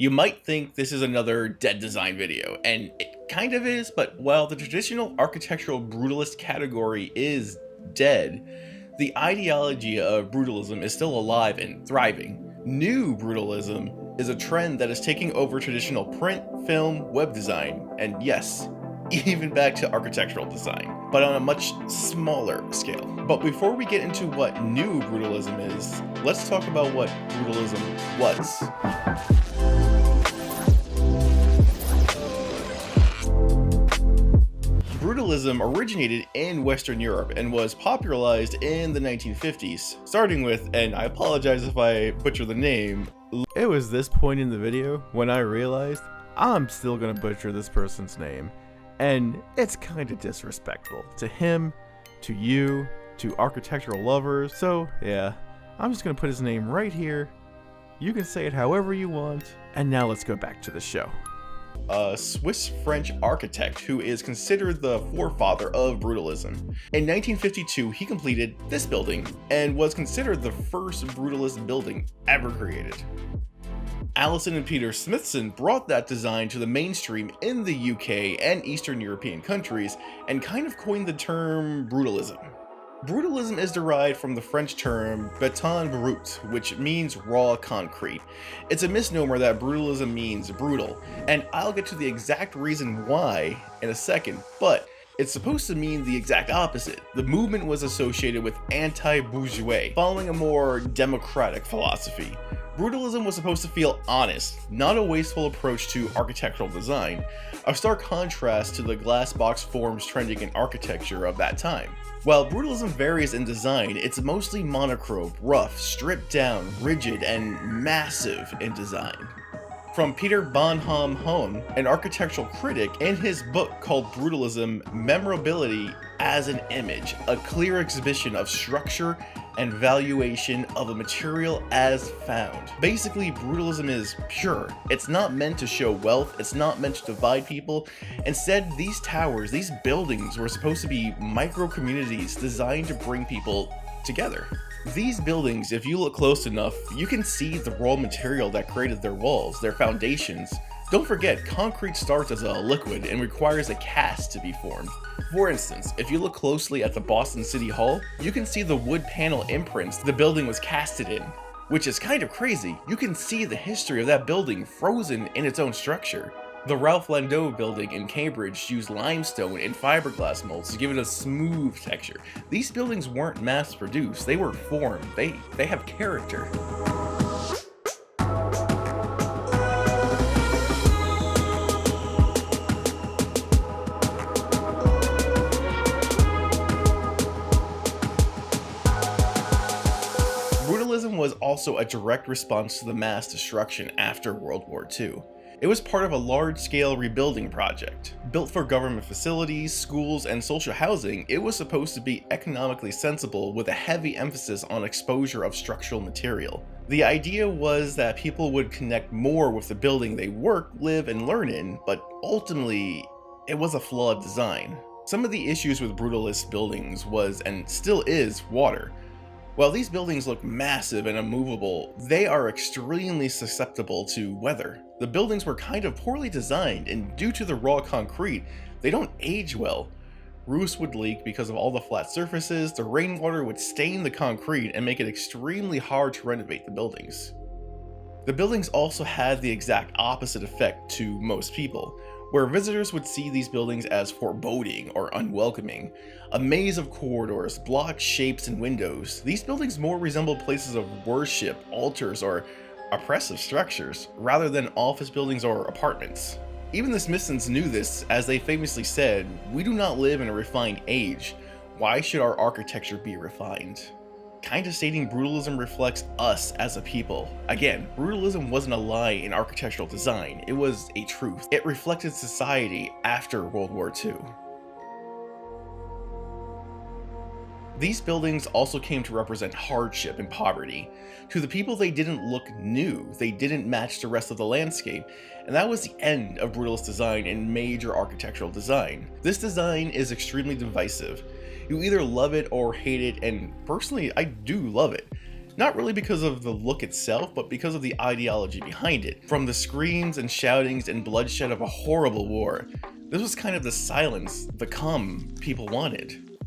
You might think this is another dead design video, and it kind of is, but while the traditional architectural brutalist category is dead, the ideology of brutalism is still alive and thriving. New brutalism is a trend that is taking over traditional print, film, web design, and yes, even back to architectural design, but on a much smaller scale. But before we get into what new brutalism is, let's talk about what brutalism was. Brutalism originated in Western Europe and was popularized in the 1950s, starting with, and I apologize if I butcher the name. It was this point in the video when I realized I'm still gonna butcher this person's name, and it's kinda disrespectful to him, to you, to architectural lovers, so yeah, I'm just gonna put his name right here. You can say it however you want, and now let's go back to the show. A Swiss-French architect who is considered the forefather of brutalism. In 1952, he completed this building and was considered the first brutalist building ever created. Allison and Peter Smithson brought that design to the mainstream in the UK and Eastern European countries and kind of coined the term brutalism. Brutalism is derived from the French term béton brut, which means raw concrete. It's a misnomer that brutalism means brutal, and I'll get to the exact reason why in a second, but it's supposed to mean the exact opposite. The movement was associated with anti-bourgeois, following a more democratic philosophy. Brutalism was supposed to feel honest, not a wasteful approach to architectural design, a stark contrast to the glass box forms trending in architecture of that time. While brutalism varies in design, it's mostly monochrome, rough, stripped down, rigid, and massive in design. From Peter Bonhomme Hone, an architectural critic, in his book called Brutalism: Memorability as an Image, a clear exhibition of structure and valuation of a material as found. Basically, brutalism is pure. It's not meant to show wealth, it's not meant to divide people. Instead, these towers, these buildings were supposed to be micro-communities designed to bring people together. These buildings, if you look close enough, you can see the raw material that created their walls, their foundations. Don't forget, concrete starts as a liquid and requires a cast to be formed. For instance, if you look closely at the Boston City Hall, you can see the wood panel imprints the building was casted in, which is kind of crazy. You can see the history of that building frozen in its own structure. The Ralph Landau building in Cambridge used limestone and fiberglass molds to give it a smooth texture. These buildings weren't mass produced, they were formed, they have character. Brutalism was also a direct response to the mass destruction after World War II. It was part of a large-scale rebuilding project. Built for government facilities, schools, and social housing, it was supposed to be economically sensible with a heavy emphasis on exposure of structural material. The idea was that people would connect more with the building they work, live, and learn in, but ultimately, it was a flawed design. Some of the issues with brutalist buildings was, and still is, water. While these buildings look massive and immovable, they are extremely susceptible to weather. The buildings were kind of poorly designed, and due to the raw concrete, they don't age well. Roofs would leak because of all the flat surfaces, the rainwater would stain the concrete and make it extremely hard to renovate the buildings. The buildings also had the exact opposite effect to most people, where visitors would see these buildings as foreboding or unwelcoming. A maze of corridors, block shapes, and windows, these buildings more resembled places of worship, altars, or oppressive structures, rather than office buildings or apartments. Even the Smithsons knew this, as they famously said, "We do not live in a refined age. Why should our architecture be refined?" Kind of stating brutalism reflects us as a people. Again, brutalism wasn't a lie in architectural design, it was a truth. It reflected society after World War II. These buildings also came to represent hardship and poverty. To the people, they didn't look new, they didn't match the rest of the landscape, and that was the end of brutalist design in major architectural design. This design is extremely divisive. You either love it or hate it, and personally, I do love it. Not really because of the look itself, but because of the ideology behind it. From the screams and shoutings and bloodshed of a horrible war, this was kind of the silence, the calm people wanted.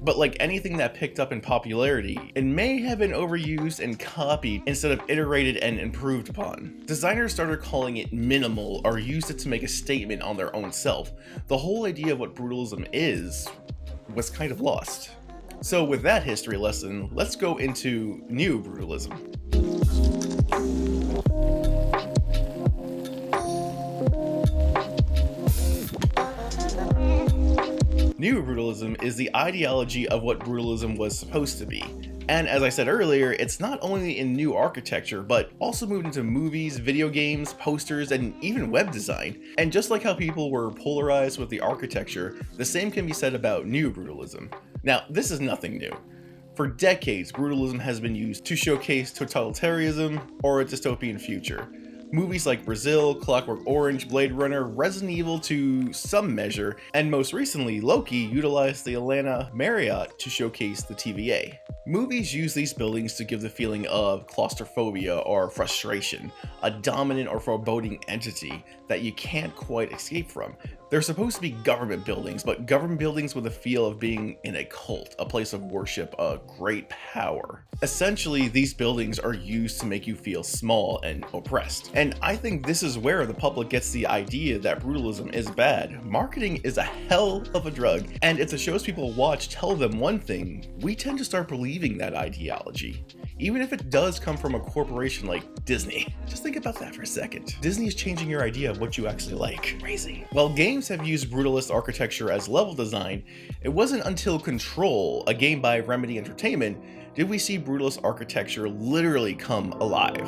But like anything that picked up in popularity, it may have been overused and copied instead of iterated and improved upon. Designers started calling it minimal or used it to make a statement on their own self. The whole idea of what brutalism was kind of lost. So with that history lesson, let's go into neo-brutalism. Neo-brutalism is the ideology of what brutalism was supposed to be. And as I said earlier, it's not only in new architecture, but also moved into movies, video games, posters, and even web design. And just like how people were polarized with the architecture, the same can be said about neo-brutalism. Now, this is nothing new. For decades, brutalism has been used to showcase totalitarianism or a dystopian future. Movies like Brazil, Clockwork Orange, Blade Runner, Resident Evil to some measure, and most recently Loki utilized the Atlanta Marriott to showcase the TVA. Movies use these buildings to give the feeling of claustrophobia or frustration, a dominant or foreboding entity that you can't quite escape from. They're supposed to be government buildings, but government buildings with a feel of being in a cult, a place of worship, a great power. Essentially, these buildings are used to make you feel small and oppressed. And I think this is where the public gets the idea that brutalism is bad. Marketing is a hell of a drug, and if the shows people watch tell them one thing, we tend to start believing that ideology. Even if it does come from a corporation like Disney. Just think about that for a second. Disney is changing your idea of what you actually like. Crazy. While games have used brutalist architecture as level design, it wasn't until Control, a game by Remedy Entertainment, did we see brutalist architecture literally come alive.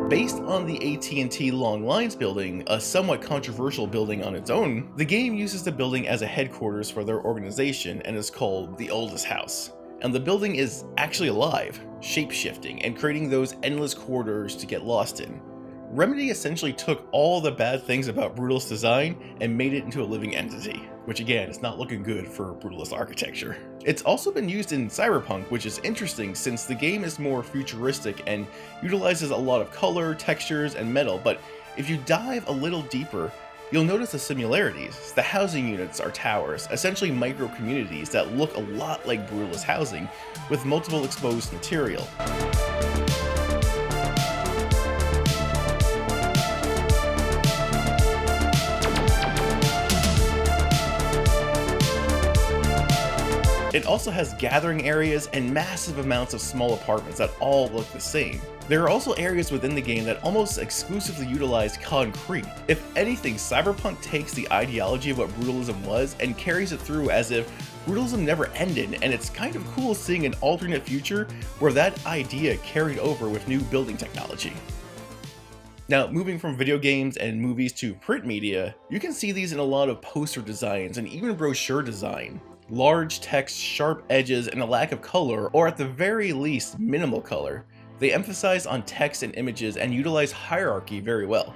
Based on the AT&T Long Lines building, a somewhat controversial building on its own, the game uses the building as a headquarters for their organization and is called the Oldest House. And the building is actually alive, shape-shifting, and creating those endless corridors to get lost in. Remedy essentially took all the bad things about brutalist design and made it into a living entity, which again is not looking good for brutalist architecture. It's also been used in Cyberpunk, which is interesting since the game is more futuristic and utilizes a lot of color, textures, and metal, but if you dive a little deeper, you'll notice the similarities. The housing units are towers, essentially micro communities that look a lot like brutalist housing, with multiple exposed material. It also has gathering areas and massive amounts of small apartments that all look the same. There are also areas within the game that almost exclusively utilize concrete. If anything, Cyberpunk takes the ideology of what brutalism was and carries it through as if brutalism never ended, and it's kind of cool seeing an alternate future where that idea carried over with new building technology. Now, moving from video games and movies to print media, you can see these in a lot of poster designs and even brochure design. Large text, sharp edges, and a lack of color, or at the very least, minimal color. They emphasize on text and images and utilize hierarchy very well.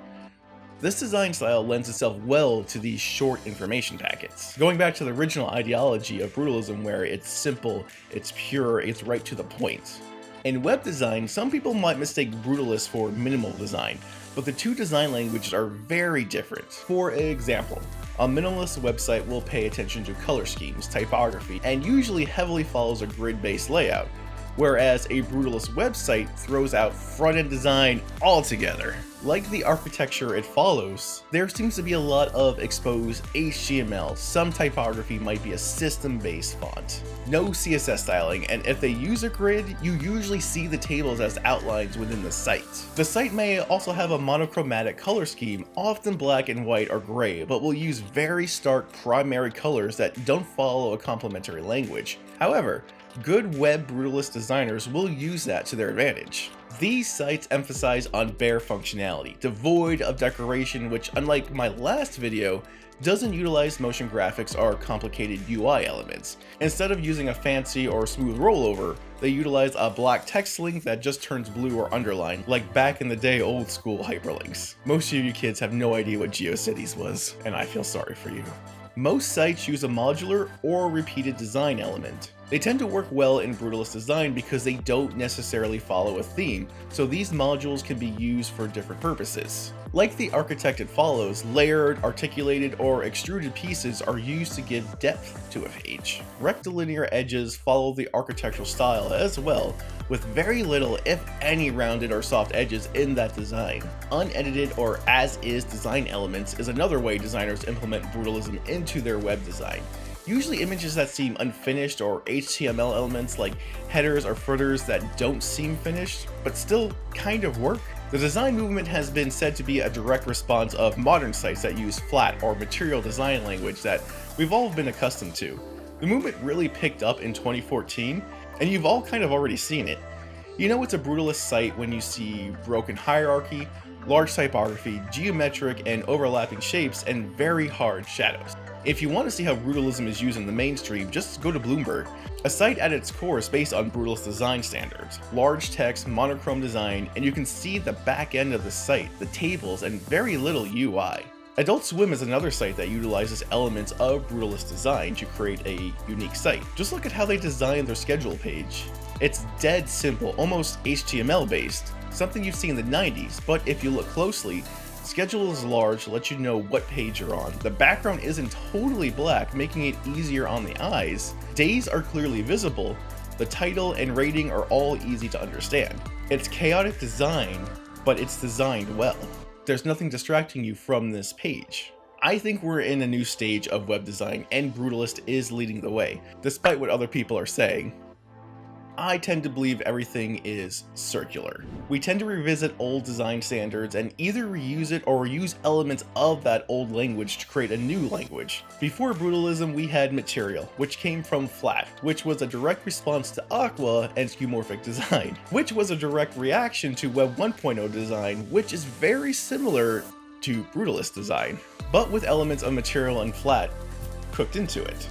This design style lends itself well to these short information packets. Going back to the original ideology of brutalism where it's simple, it's pure, it's right to the point. In web design, some people might mistake brutalist for minimal design, but the two design languages are very different. For example, a minimalist website will pay attention to color schemes, typography, and usually heavily follows a grid-based layout, whereas a brutalist website throws out front-end design altogether. Like the architecture it follows, there seems to be a lot of exposed HTML, some typography might be a system-based font, no CSS styling, and if they use a grid, you usually see the tables as outlines within the site. The site may also have a monochromatic color scheme, often black and white or gray, but will use very stark primary colors that don't follow a complementary language. However, Good web brutalist designers will use that to their advantage. These sites emphasize on bare functionality, devoid of decoration, which, unlike my last video, doesn't utilize motion graphics or complicated UI elements. Instead of using a fancy or smooth rollover, they utilize a black text link that just turns blue or underlined, like back in the day old school hyperlinks. Most of you kids have no idea what GeoCities was, and I feel sorry for you. Most sites use a modular or repeated design element. They tend to work well in brutalist design because they don't necessarily follow a theme, so these modules can be used for different purposes. Like the architect it follows, layered, articulated, or extruded pieces are used to give depth to a page. Rectilinear edges follow the architectural style as well, with very little, if any, rounded or soft edges in that design. Unedited or as-is design elements is another way designers implement brutalism into their web design. Usually images that seem unfinished or HTML elements like headers or footers that don't seem finished, but still kind of work. The design movement has been said to be a direct response of modern sites that use flat or material design language that we've all been accustomed to. The movement really picked up in 2014, and you've all kind of already seen it. You know it's a brutalist site when you see broken hierarchy, large typography, geometric and overlapping shapes, and very hard shadows. If you want to see how brutalism is used in the mainstream, just go to Bloomberg. A site at its core is based on brutalist design standards. Large text, monochrome design, and you can see the back end of the site, the tables, and very little UI. Adult Swim is another site that utilizes elements of brutalist design to create a unique site. Just look at how they designed their schedule page. It's dead simple, almost HTML based, something you'd see in the 90s, but if you look closely, schedule is large to let you know what page you're on. The background isn't totally black, making it easier on the eyes. Days are clearly visible. The title and rating are all easy to understand. It's chaotic design, but it's designed well. There's nothing distracting you from this page. I think we're in a new stage of web design, and Brutalist is leading the way, despite what other people are saying. I tend to believe everything is circular. We tend to revisit old design standards and either reuse it or reuse elements of that old language to create a new language. Before brutalism, we had material, which came from flat, which was a direct response to Aqua and skeuomorphic design, which was a direct reaction to Web 1.0 design, which is very similar to brutalist design, but with elements of material and flat cooked into it.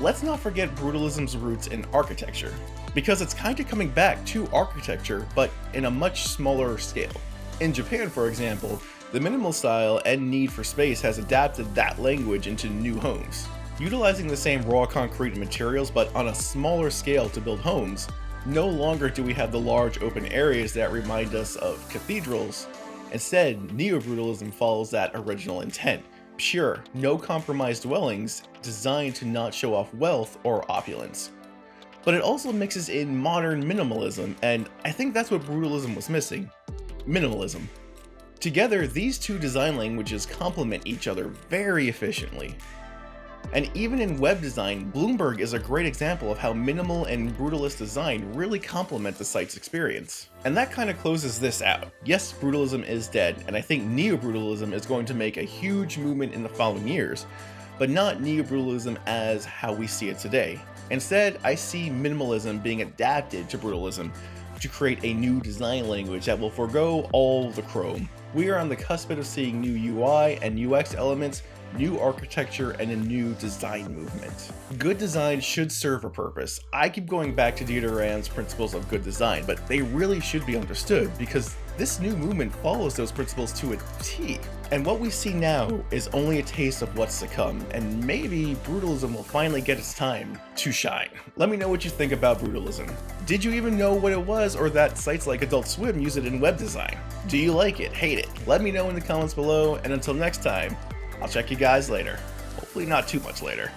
Let's not forget brutalism's roots in architecture, because it's kind of coming back to architecture, but in a much smaller scale. In Japan, for example, the minimal style and need for space has adapted that language into new homes. Utilizing the same raw concrete materials, but on a smaller scale to build homes, no longer do we have the large open areas that remind us of cathedrals. Instead, neo-brutalism follows that original intent. Pure, no compromise dwellings designed to not show off wealth or opulence. But it also mixes in modern minimalism, and I think that's what brutalism was missing. Minimalism. Together, these two design languages complement each other very efficiently. And even in web design, Bloomberg is a great example of how minimal and brutalist design really complement the site's experience. And that kind of closes this out. Yes, brutalism is dead, and I think neo-brutalism is going to make a huge movement in the following years, but not neo-brutalism as how we see it today. Instead, I see minimalism being adapted to brutalism to create a new design language that will forego all the chrome. We are on the cusp of seeing new UI and UX elements, new architecture, and a new design movement. Good design should serve a purpose. I keep going back to Dieter Rand's principles of good design, but they really should be understood because this new movement follows those principles to a T. And what we see now is only a taste of what's to come, and maybe brutalism will finally get its time to shine. Let me know what you think about brutalism. Did you even know what it was, or that sites like Adult Swim use it in web design? Do you like it? Hate it? Let me know in the comments below, and until next time, I'll check you guys later. Hopefully not too much later.